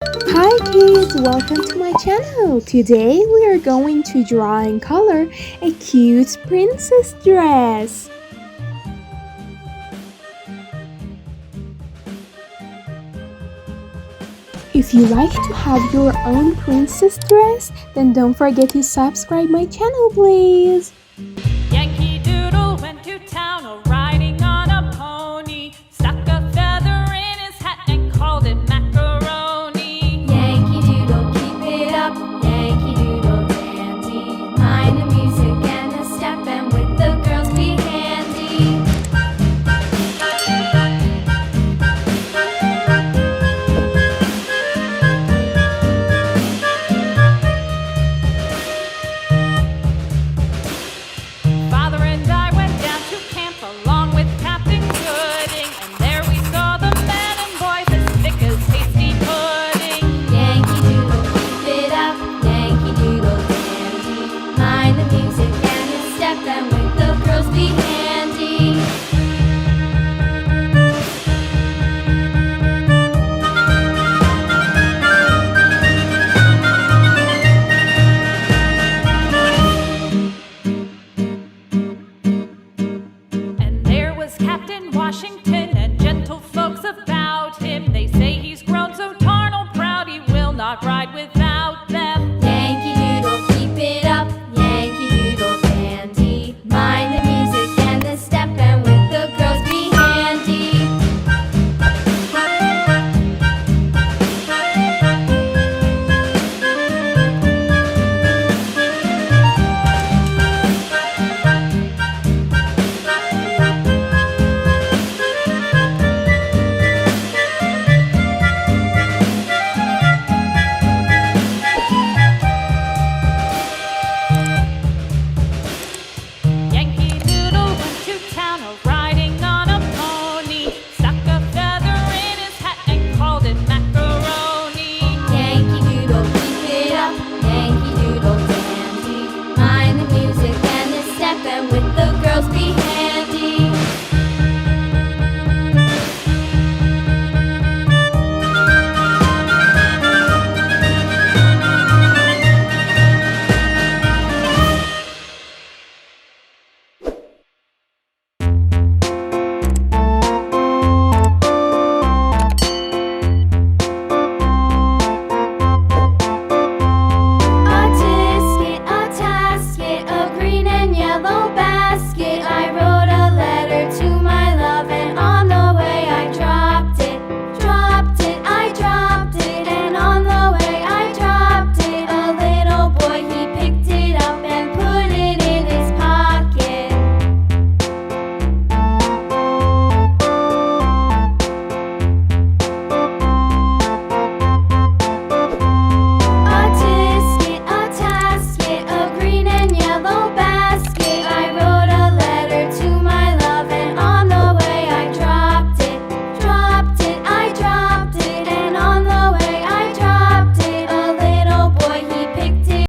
Hi kids, welcome to my channel. Today we are going to draw and color a cute princess dress. If you like to have your own princess dress, then don't forget to subscribe my channel please. Yankee Doodle went to town riding on a pony, stuck a feather in his hat and called it macaroni. Yankee Doodle, keep it up, Yankee Doodle dandy. Mind the music and the step, and with the girls be handy. Father and I went down to camp along with Captain Gooding, and there we saw the men and boys as thick as hasty pudding. Yankee Doodle, keep it up, Yankee Doodle dandy. Mind the music and the step, and with the girls be handy. And there was Captain Washington and gentle folks about him. They say he's grown so tarnal proud he will not ride with